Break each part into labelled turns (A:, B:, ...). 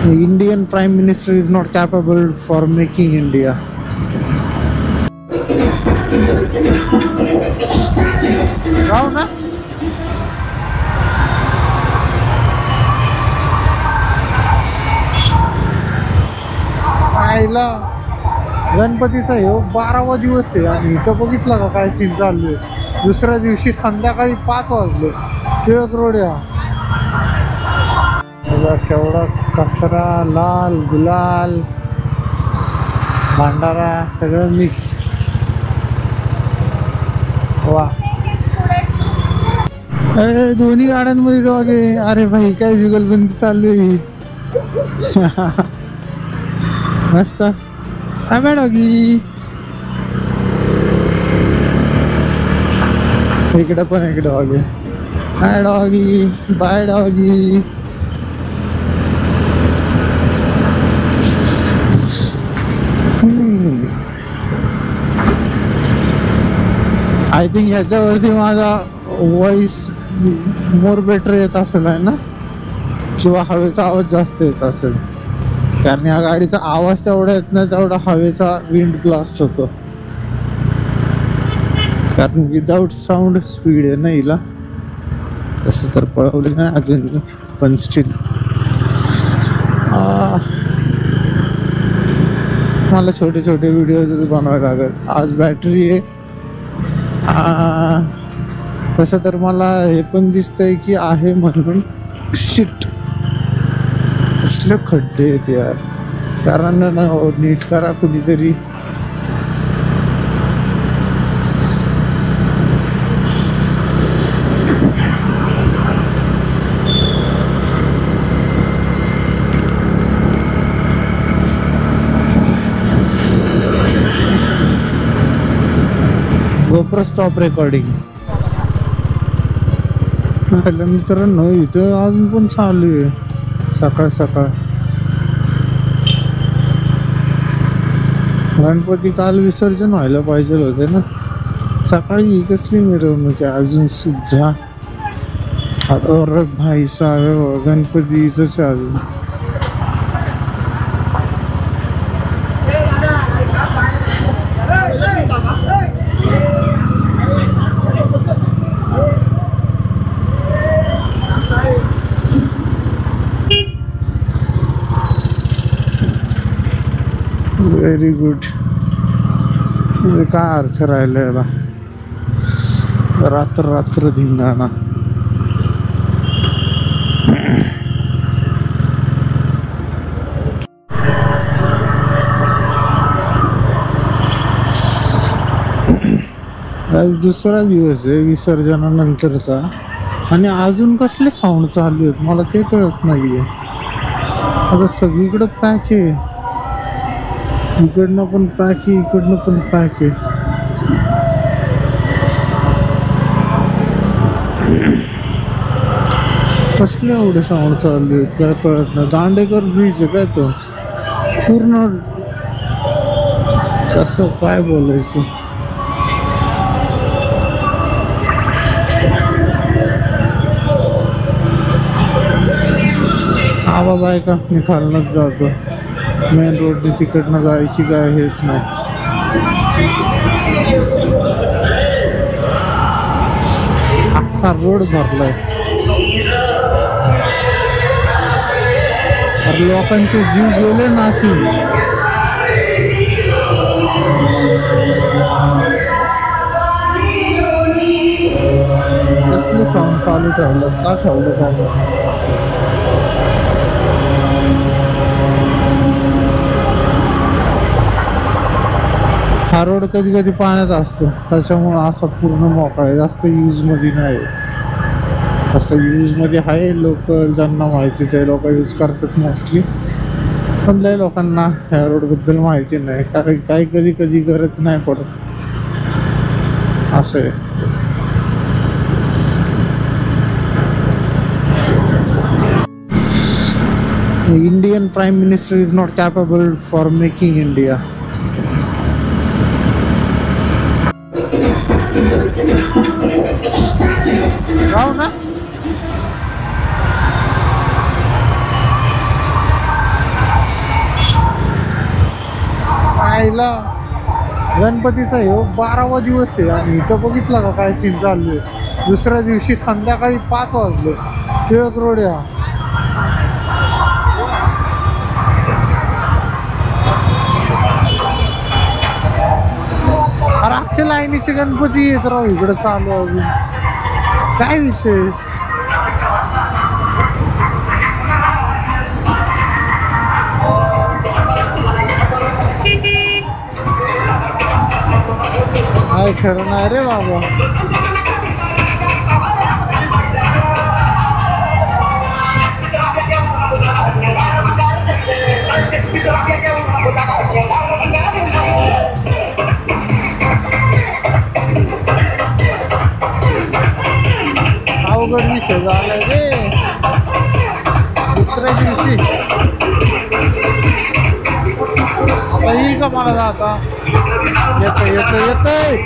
A: The Indian Prime Minister is not capable for making India. राव ना आईला गणपतीचा हे 12वा दिवस आहे आणि इथं बघितलं का काय सीन चालू आहे. दुसऱ्या दिवशी संध्याकाळी 5 वाजले टिळक रोड या केवढा कचरा, लाल गुलाल, भांडारा सगळं मिक्स. वा दोन्ही गाड्यांमध्ये डॉग आहे. अरे भाई काय जुगलबंदी चालू आहे. मस्त काय डॉगी. इकडे पण एक डॉग आहे. Hi doggy, bye doggy. I think ह्याच्यावरती माझा व्हॉइस मोर बेटर येत असेल आहे ना, किंवा हवेचा आवाज जास्त येत असेल, कारण या गाडीचा आवाज तेवढा येत नाही तेवढा हवेचा विंड ब्लास्ट होतो. कारण विदाउट साऊंड स्पीड आहे ना हिला. तसं तर पळवलं नाही अजून, पण स्टील मला छोटे छोटे व्हिडिओज बनवायला लागेल. आज बॅटरी आहे. तसं तर मला हे पण दिसतंय की आहे म्हणून. शिट कसले खड्डे आहेत यार. कारण ना नीट करा कुणीतरी. GoPro stop recording. मित्रांनो इथं अजून पण चालू आहे सकाळ सकाळ. गणपती काल विसर्जन व्हायला पाहिजे होते ना सकाळी. कसली मिरवणूक आहे अजून सुद्धा. आता भाई साहेब गणपती इथं चालू. Very good. काय अर्थ राहिलाय बा. रात्र रात्र धिंगाणा. आज दुसरा दिवस आहे विसर्जनानंतरचा आणि अजून कसले साऊंड चालू आहेत मला ते कळत नाहीये. आता सगळीकडं पॅक आहे. इकडनं पण पॅक आहे, इकडनं पण पॅक आहे. कसले एवढे साऊंड चालू आहेत काय कळत नाही. दांडेकर ब्रिज आहे काय तो पूर्ण. कसं काय बोलायचं. आवाज आहे का. मी खालनच जातो. मेन रोडने तिकडनं जायची काय हेच नाही. अख्खा रोड भरलाय. अरे लोकांचे जीव गेले नासून. कसले साऊंड चालू ठेवलं का ठेवलं त्याला. हा रोड कधी कधी पाण्यात असतो त्याच्यामुळं असा पूर्ण मोकळा आहे. जास्त यूजमध्ये नाही. तसं यूजमध्ये आहे. लोकल ज्यांना माहिती ते लोक यूज करतात मोस्टली. पण लय लोकांना ह्या रोडबद्दल माहिती नाही कारण काही कधी कधी गरज नाही पडत असं आहे. The Indian Prime Minister is not capable for making India. राव ना आईला गणपतीचा हो 12वा दिवस आहे आणि इथं बघितलं का काय सीन चालू आहे. दुसऱ्या दिवशी संध्याकाळी 5 वाजले. टिळक रोड या अरे अख्ख्या लाईनीचे गणपती येत राहू इकडं चालू अजून. काय विशेष. काय खरं नाही रे बाबा. अवघड विषय झालाय रे. दुसऱ्या दिवशी येईल का मला जाता. येत येत येतय.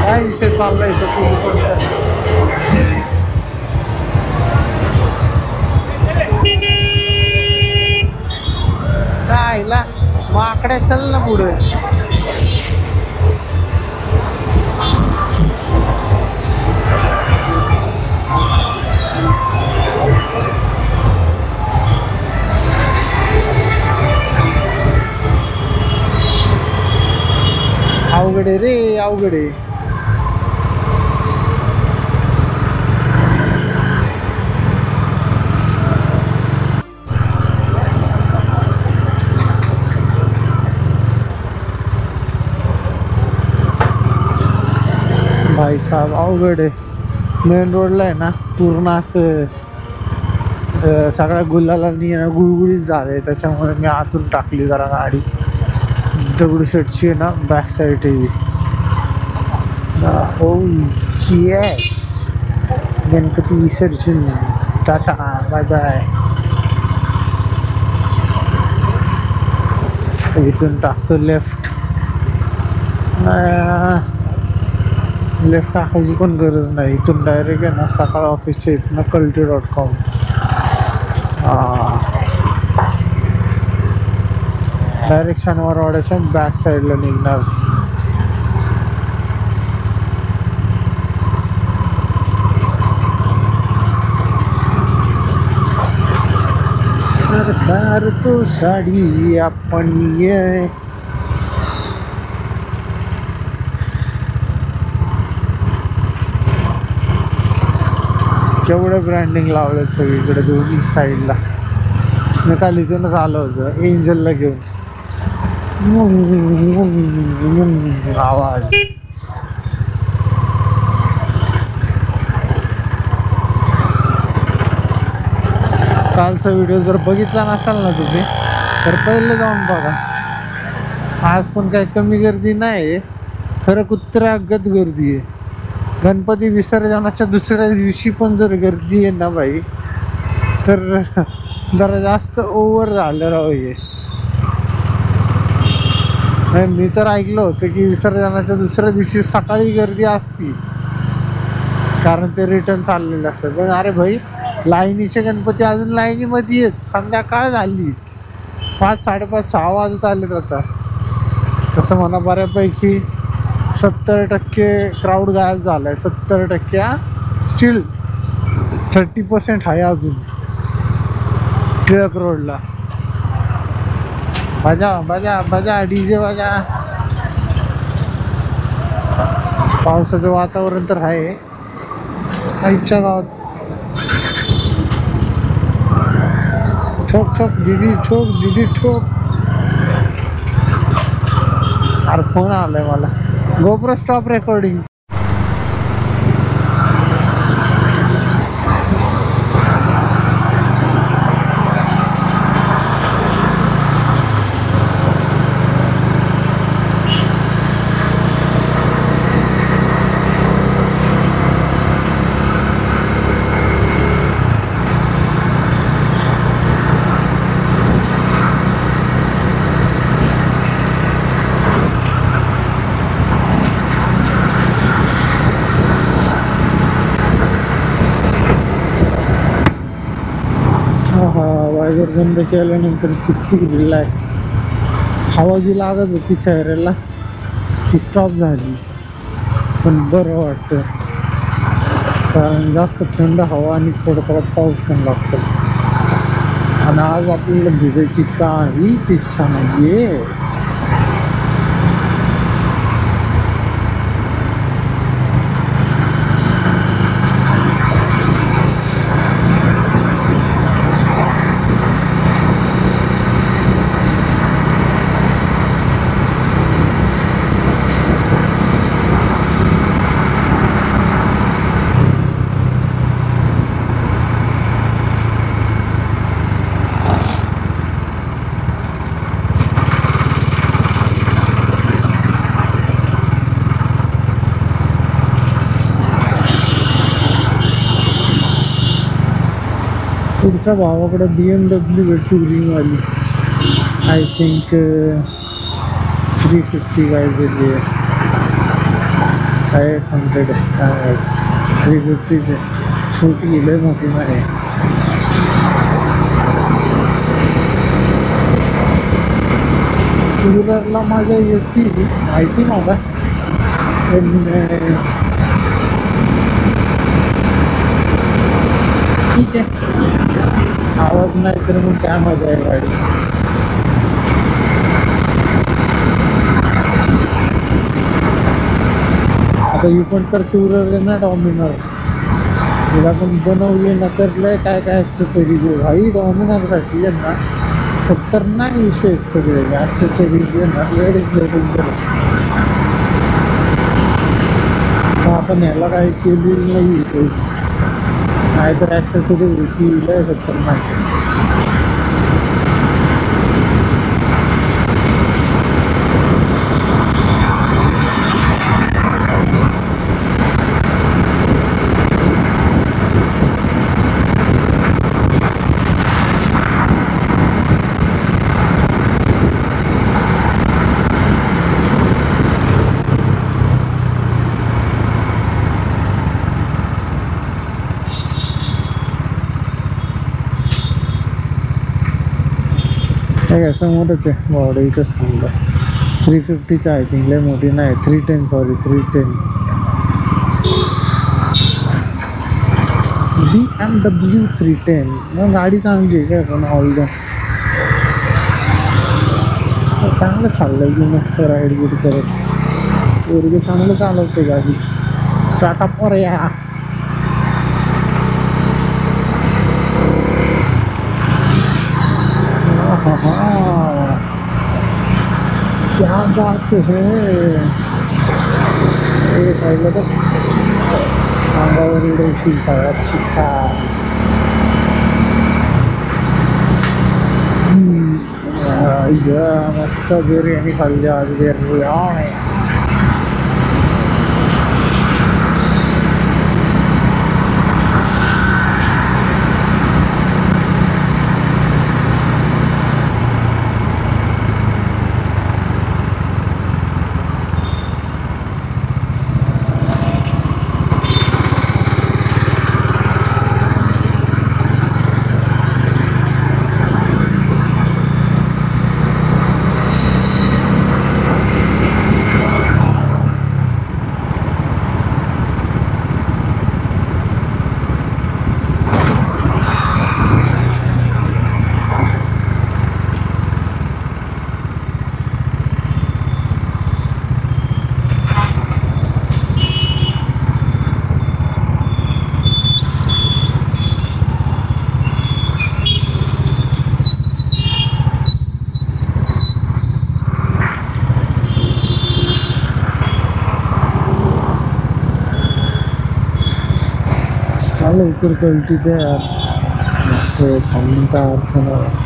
A: काय विषय चाललाय चायला माकड्या चल ना पुढे. अवघडे रे अवघडे. भाई साहब अवघड आहे. मेन रोडला आहे ना पूर्ण असं सगळ्या गुलाला गुळगुळीत झालंय. त्याच्यामुळे मी आतून टाकली जरा गाडी. दगडूशेठची आहे ना बॅक साईड आहे. ओ येस गणपती विसर्जन. Tata bye bye. इथून टाकतो लेफ्ट. लेफ्ट टाकायची पण गरज नाही. इथून डायरेक्ट आहे ना सकाळ ऑफिसच्या इथनं कल्टी.com. डायरेक्ट शनिवारवाड्याच्या बॅक साईडला निघणार. सरकार तो साडी आपण ये. केवढं ब्रँडिंग लावलं सगळीकडे दोन्ही साईडला. मी काल इथूनच आलो होतो एंजलला घेऊन. आवाज कालचा व्हिडिओ जर बघितला नसाल ना तुम्ही तर पहिले जाऊन बघा. आज पण काही कमी गर्दी नाही. खरं कुत्र्यागत गर्दी आहे. गणपती विसर्जनाच्या दुसऱ्या दिवशी पण जर गर्दी आहे ना बाई तर जरा जास्त ओव्हर झालं राव हे. मी तर ऐकलं होतं की विसर्जनाच्या दुसऱ्या दिवशी सकाळी गर्दी असती कारण ते रिटर्न चाललेलं असतं. पण अरे भाई लाईनीचे गणपती अजून लाईनीमध्ये आहेत. संध्याकाळ झाली. 5, 5:30, 6 वाजत आलेत आता. तसं म्हणा बऱ्यापैकी 70% क्राऊड गायब झालाय. 70% स्टील 30% आहे अजून टिळक रोडला. बजा बजा बजा डीजे बजा. पावसाचं वातावरण तर आहे. आईच्या गावात ठोक ठोक दीदी ठोक दीदी ठोक. अरे फोन आलाय मला. GoPro stop recording. बंद केल्यानंतर किती रिलॅक्स, हवा जी लागत होती चेहऱ्याला ती स्टॉप झाली, पण बरं वाटतं कारण जास्त थंड हवा आणि थोडा पाऊस पण लागतो. आणि आज आपल्याला भिजायची काहीच इच्छा नाहीये. पुढच्या भावाकडे BMW भेटू ग्रीनवाली, आय थिंक 350 काहीतरी आहे, 800 350 आहे, छोटी लय मोठी नाही. टूरला माझ्या याची माहिती मला, ठीक आहे, आवाज नाही तर मग काय मजा आहे गाडीत. आता ही पण तर टूरर आहे ना डॉमिनर, तिला पण बनवली ना तर लय काय काय ॲक्सेसरीज आहे भाई डॉमिनरसाठी आहे ना, खतरनाक विषय आहेत सगळे ॲक्सेसरीज आहे ना, लेडीज आपण ह्याला काही केलेली नाही, नाही तर ॲक्सेसरीज रिसीव्ह आहे खतरनाक. काय समोरच आहे भावडा, इथंच थांबलं. 350चं आय थिंक, लय मोठी नाही, 310 सॉरी 310 BMW 310. मग गाडी चांगली आहे काय, पण ऑल द चांगलं चाललंय की, मस्त राईड बीड करत पोरगे चांगलं चालवते गाडी. टाटा पोरया. क्या बात है, ये साईडला तर अंगावर उडवशील सगळ्यात शिका. मस्त बिर्याणी खाल्ली आज, बिर्याणी. लवकर कळती त्या जास्त वेळ थांबून काय अर्थ नाही.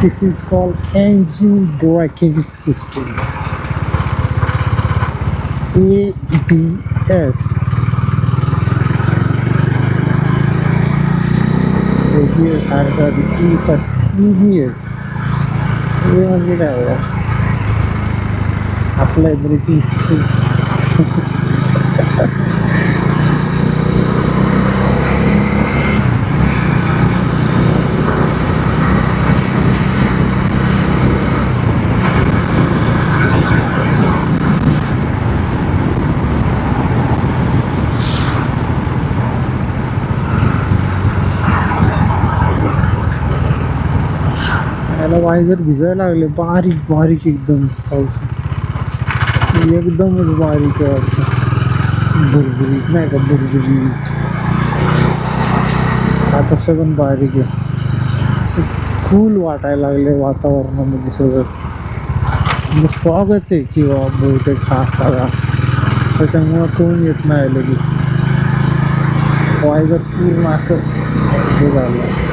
A: This is called engine braking system, ABS. Here are the key for EBS. हे म्हणजे काय बघा, आपलं ब्रेकिंग सिस्टम. याला वायझर भिजायला लागले, बारीक बारीक एकदम पाऊस, एकदमच बारीक आहे वाटतं, भुरभुरीत नाही का, भुरभुरीत. आता सगळं बारीक आहे, कूल वाटायला लागले वातावरणामध्ये सगळं, म्हणजे फॉगच आहे किंवा बहुतेक हा सगळा, त्याच्यामुळं कळून येत नाही लगेच. वायझर पूर्ण असं हे झालं,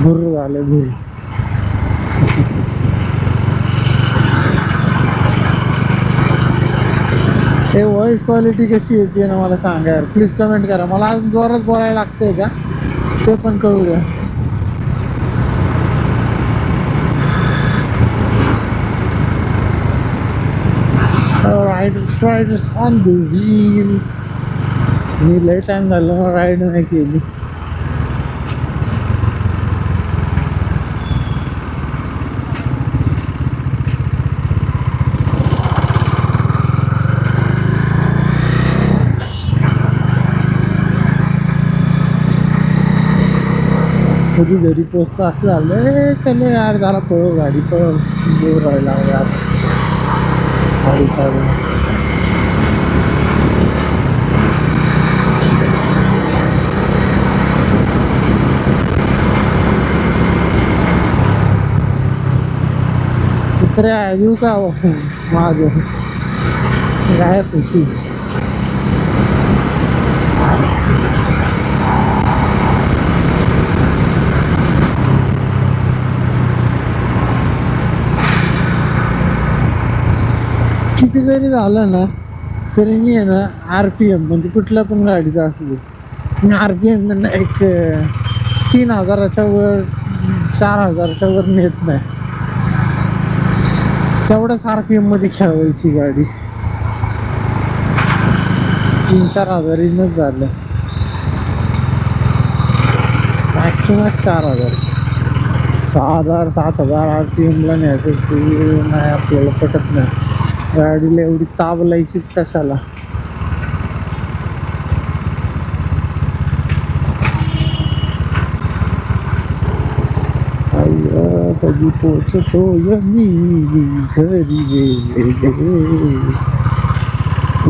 A: भुर झाले भुर. हे व्हॉइस क्वालिटी कशी येते ना मला सांगा यार, प्लीज कमेंट करा. मला अजून जोरात बोलायला लागतंय का ते पण कळू द्या. Riders on the wheel. मी लय टाइम झालं राईड नाही केली. कधी घरी पोचतं असं झालं, चलो यार झाला, पळव गाडी, पळव, बोर राहायला यार गाडी चालू. कुत्र्या देऊ का माझं काय खुशी. किती जरी झालं ना तरी मी आहे ना RPM म्हणजे कुठल्या पण गाडीचा असू दे, मी RPM एक 3000च्या वर 4000च्या वर नेत नाही. तेवढंच RPM मध्ये खेळवायची गाडी. 3-4 हजारीनच झालं, मॅक्सिमम 4000. 6000 7000 RPM ला न्यायचं ते नाही, आपल्याला पटत नाही. गाडीला एवढी ताबलायचीच कशाला. कधी पोचतो मी घरी रे,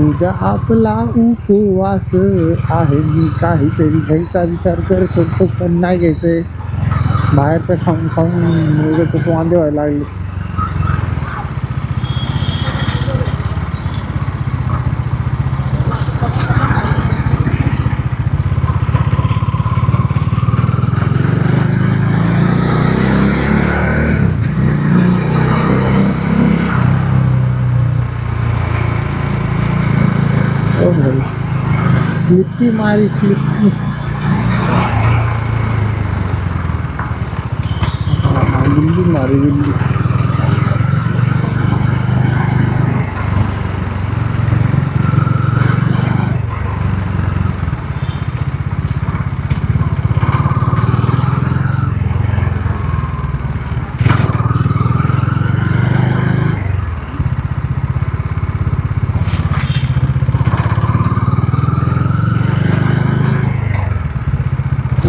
A: उद्या आपला उपवास आहे. मी काहीतरी घ्यायचा विचार करत होतो पण नाही घ्यायचंय. बाहेरचं खाऊन खाऊन उगाचच वांदे व्हायला लागले. स्लिपी मारी स्लिपी, बिल्ली मारी बिल्ली.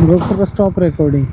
A: Go for the stop recording.